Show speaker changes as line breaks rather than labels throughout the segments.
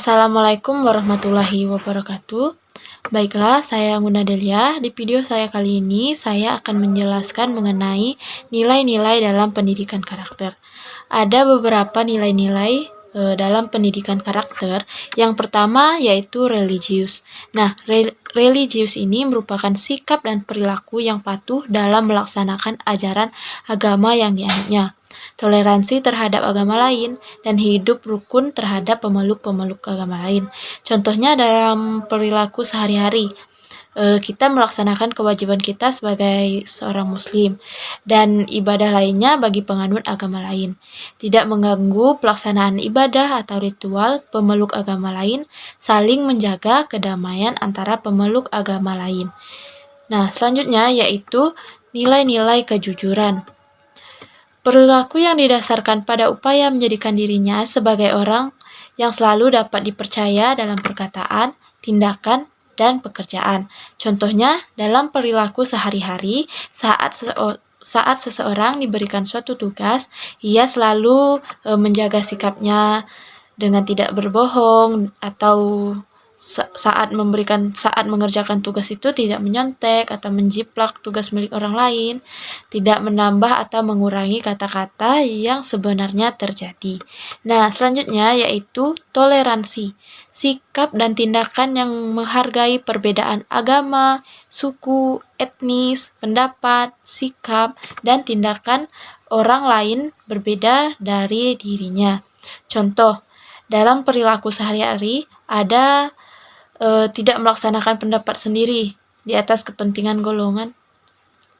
Assalamualaikum warahmatullahi wabarakatuh. Baiklah, saya Guna Delia. Di video saya kali ini, saya akan menjelaskan mengenai nilai-nilai dalam pendidikan karakter. Ada beberapa nilai-nilai dalam pendidikan karakter. Yang pertama yaitu religius. Nah, religius ini merupakan sikap dan perilaku yang patuh dalam melaksanakan ajaran agama yang dianutnya, toleransi terhadap agama lain, dan hidup rukun terhadap pemeluk-pemeluk agama lain. Contohnya dalam perilaku sehari-hari, kita melaksanakan kewajiban kita sebagai seorang muslim dan ibadah lainnya bagi penganut agama lain. Tidak mengganggu pelaksanaan ibadah atau ritual pemeluk agama lain, saling menjaga kedamaian antara pemeluk agama lain. Nah, selanjutnya yaitu nilai-nilai kejujuran. Perilaku yang didasarkan pada upaya menjadikan dirinya sebagai orang yang selalu dapat dipercaya dalam perkataan, tindakan, dan pekerjaan. Contohnya, dalam perilaku sehari-hari, saat seseorang diberikan suatu tugas, ia selalu menjaga sikapnya dengan tidak berbohong atau saat mengerjakan tugas itu tidak menyontek atau menjiplak tugas milik orang lain, tidak menambah atau mengurangi kata-kata yang sebenarnya terjadi. Nah, selanjutnya yaitu toleransi, sikap dan tindakan yang menghargai perbedaan agama, suku, etnis, pendapat, sikap, dan tindakan orang lain berbeda dari dirinya. Contoh, dalam perilaku sehari-hari ada tidak melaksanakan pendapat sendiri di atas kepentingan golongan.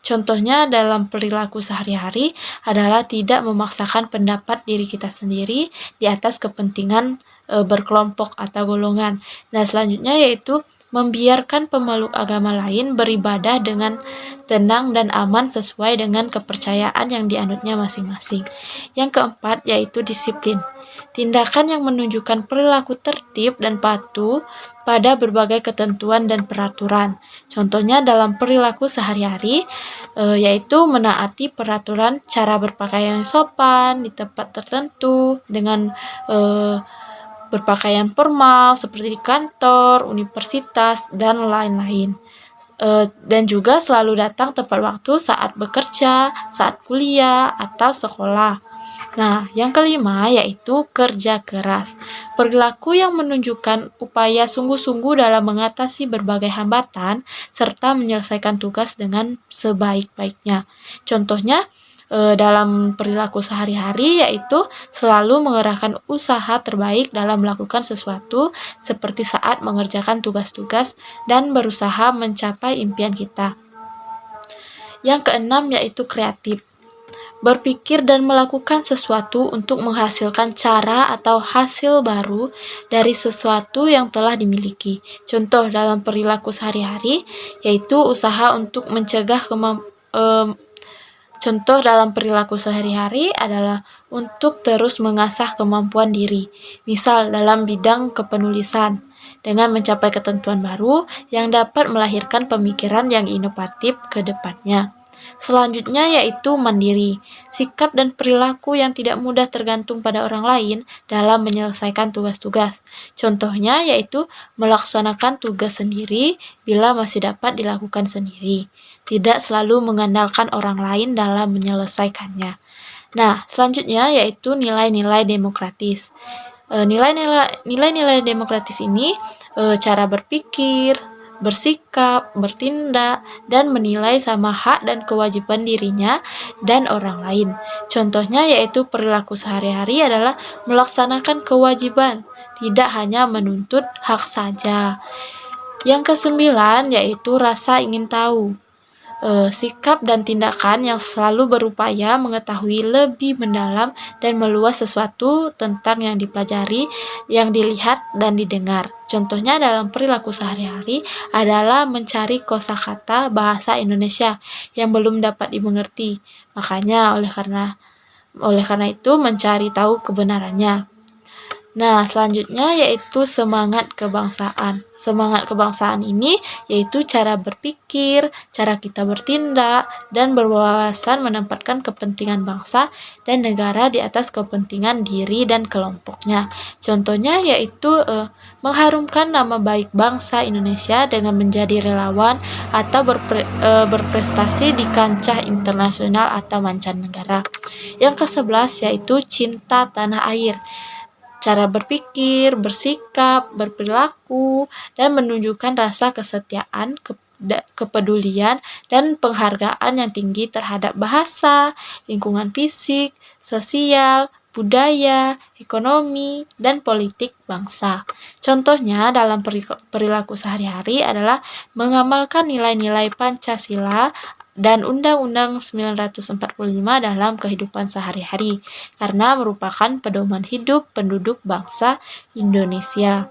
Contohnya dalam perilaku sehari-hari adalah tidak memaksakan pendapat diri kita sendiri di atas kepentingan berkelompok atau golongan. Nah, selanjutnya yaitu membiarkan pemeluk agama lain beribadah dengan tenang dan aman sesuai dengan kepercayaan yang dianutnya masing-masing. Yang keempat yaitu disiplin. Tindakan yang menunjukkan perilaku tertib dan patuh pada berbagai ketentuan dan peraturan. Contohnya dalam perilaku sehari-hari, yaitu menaati peraturan cara berpakaian sopan di tempat tertentu dengan berpakaian formal seperti di kantor, universitas, dan lain-lain. Dan juga selalu datang tepat waktu saat bekerja, saat kuliah, atau sekolah. Nah, yang kelima yaitu kerja keras. Perilaku yang menunjukkan upaya sungguh-sungguh dalam mengatasi berbagai hambatan serta menyelesaikan tugas dengan sebaik-baiknya. Contohnya dalam perilaku sehari-hari yaitu selalu mengerahkan usaha terbaik dalam melakukan sesuatu seperti saat mengerjakan tugas-tugas dan berusaha mencapai impian kita. Yang keenam yaitu kreatif. Berpikir dan melakukan sesuatu untuk menghasilkan cara atau hasil baru dari sesuatu yang telah dimiliki. Contoh dalam perilaku sehari-hari yaitu usaha untuk mencegah Contoh dalam perilaku sehari-hari adalah untuk terus mengasah kemampuan diri. Misal dalam bidang kepenulisan dengan mencapai ketentuan baru yang dapat melahirkan pemikiran yang inovatif ke depannya. Selanjutnya yaitu mandiri, sikap dan perilaku yang tidak mudah tergantung pada orang lain dalam menyelesaikan tugas-tugas. Contohnya yaitu melaksanakan tugas sendiri bila masih dapat dilakukan sendiri. Tidak selalu mengandalkan orang lain dalam menyelesaikannya. Nah, selanjutnya yaitu nilai-nilai demokratis. Nilai-nilai demokratis ini cara berpikir, bersikap, bertindak, dan menilai sama hak dan kewajiban dirinya dan orang lain. Contohnya yaitu perilaku sehari-hari adalah melaksanakan kewajiban, tidak hanya menuntut hak saja. Yang kesembilan yaitu rasa ingin tahu. Sikap dan tindakan yang selalu berupaya mengetahui lebih mendalam dan meluas sesuatu tentang yang dipelajari, yang dilihat, dan didengar. Contohnya dalam perilaku sehari-hari adalah mencari kosakata bahasa Indonesia yang belum dapat dimengerti. Makanya oleh karena itu mencari tahu kebenarannya. Nah, selanjutnya yaitu semangat kebangsaan. Semangat kebangsaan ini yaitu cara berpikir, cara kita bertindak, dan berwawasan menempatkan kepentingan bangsa dan negara di atas kepentingan diri dan kelompoknya. Contohnya yaitu mengharumkan nama baik bangsa Indonesia dengan menjadi relawan atau berprestasi di kancah internasional atau mancanegara. Yang ke-11 yaitu cinta tanah air. Cara berpikir, bersikap, berperilaku, dan menunjukkan rasa kesetiaan, kepedulian, dan penghargaan yang tinggi terhadap bahasa, lingkungan fisik, sosial, budaya, ekonomi, dan politik bangsa. Contohnya dalam perilaku sehari-hari adalah mengamalkan nilai-nilai Pancasila dan Undang-Undang 1945 dalam kehidupan sehari-hari, karena merupakan pedoman hidup penduduk bangsa Indonesia.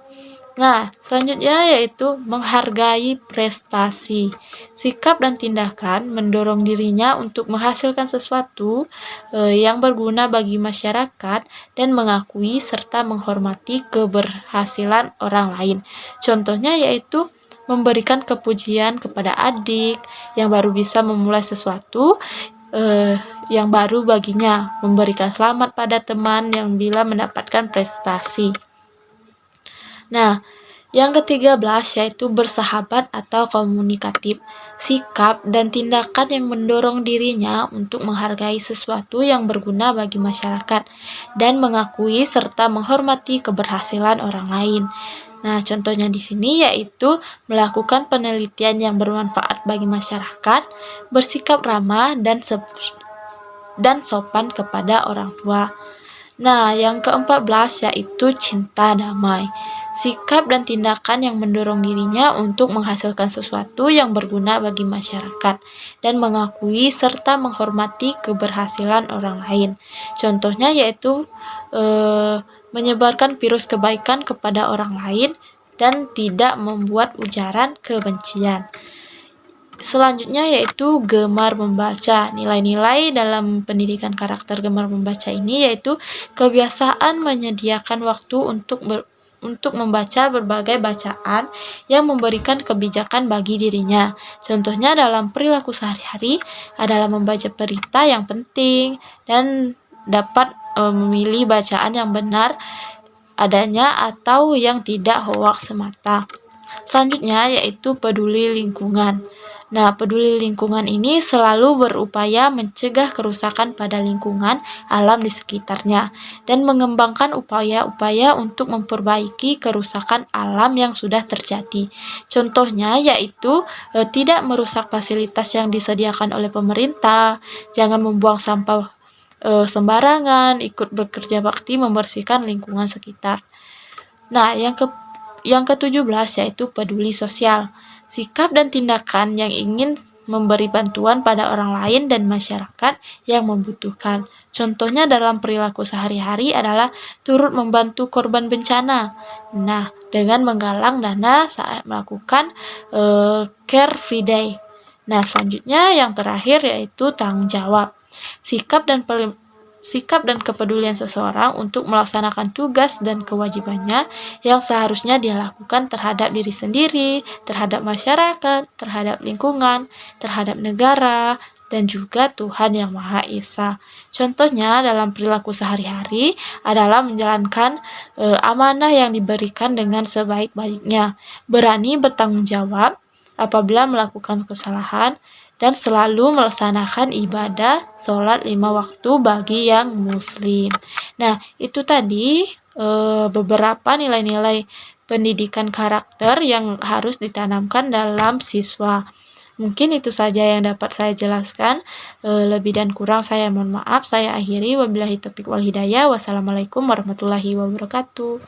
Nah, selanjutnya yaitu menghargai prestasi. Sikap dan tindakan mendorong dirinya untuk menghasilkan sesuatu yang berguna bagi masyarakat dan mengakui serta menghormati keberhasilan orang lain. Contohnya yaitu memberikan kepujian kepada adik yang baru bisa memulai sesuatu yang baru baginya, memberikan selamat pada teman yang bila mendapatkan prestasi. Nah, yang ke-13 yaitu bersahabat atau komunikatif. Sikap dan tindakan yang mendorong dirinya untuk menghargai sesuatu yang berguna bagi masyarakat dan mengakui serta menghormati keberhasilan orang lain. Nah, contohnya di sini yaitu melakukan penelitian yang bermanfaat bagi masyarakat, bersikap ramah dan sopan kepada orang tua. Nah, yang ke-14 yaitu cinta damai. Sikap dan tindakan yang mendorong dirinya untuk menghasilkan sesuatu yang berguna bagi masyarakat dan mengakui serta menghormati keberhasilan orang lain. Contohnya yaitu menyebarkan virus kebaikan kepada orang lain dan tidak membuat ujaran kebencian. Selanjutnya yaitu gemar membaca. Nilai-nilai dalam pendidikan karakter gemar membaca ini yaitu kebiasaan menyediakan waktu untuk membaca berbagai bacaan yang memberikan kebijakan bagi dirinya. Contohnya dalam perilaku sehari-hari adalah membaca berita yang penting dan dapat memilih bacaan yang benar adanya atau yang tidak hoaks semata. Selanjutnya yaitu peduli lingkungan. Nah, peduli lingkungan ini selalu berupaya mencegah kerusakan pada lingkungan alam di sekitarnya dan mengembangkan upaya-upaya untuk memperbaiki kerusakan alam yang sudah terjadi. Contohnya yaitu tidak merusak fasilitas yang disediakan oleh pemerintah, jangan membuang sampah sembarangan, ikut bekerja bakti membersihkan lingkungan sekitar. Nah, yang ke-17 yaitu peduli sosial. Sikap dan tindakan yang ingin memberi bantuan pada orang lain dan masyarakat yang membutuhkan. Contohnya dalam perilaku sehari-hari adalah turut membantu korban bencana. Nah, dengan menggalang dana saat melakukan Care Free Day. Nah, selanjutnya yang terakhir yaitu tanggung jawab. Sikap dan kepedulian seseorang untuk melaksanakan tugas dan kewajibannya yang seharusnya dia lakukan terhadap diri sendiri, terhadap masyarakat, terhadap lingkungan, terhadap negara, dan juga Tuhan Yang Maha Esa. Contohnya dalam perilaku sehari-hari adalah menjalankan amanah yang diberikan dengan sebaik-baiknya, berani bertanggung jawab apabila melakukan kesalahan, dan selalu melaksanakan ibadah sholat 5 waktu bagi yang muslim. Nah, itu tadi beberapa nilai-nilai pendidikan karakter yang harus ditanamkan dalam siswa. Mungkin itu saja yang dapat saya jelaskan. Lebih dan kurang saya mohon maaf. Saya akhiri. Wabillahi taufiq wal hidayah. Wassalamualaikum warahmatullahi wabarakatuh.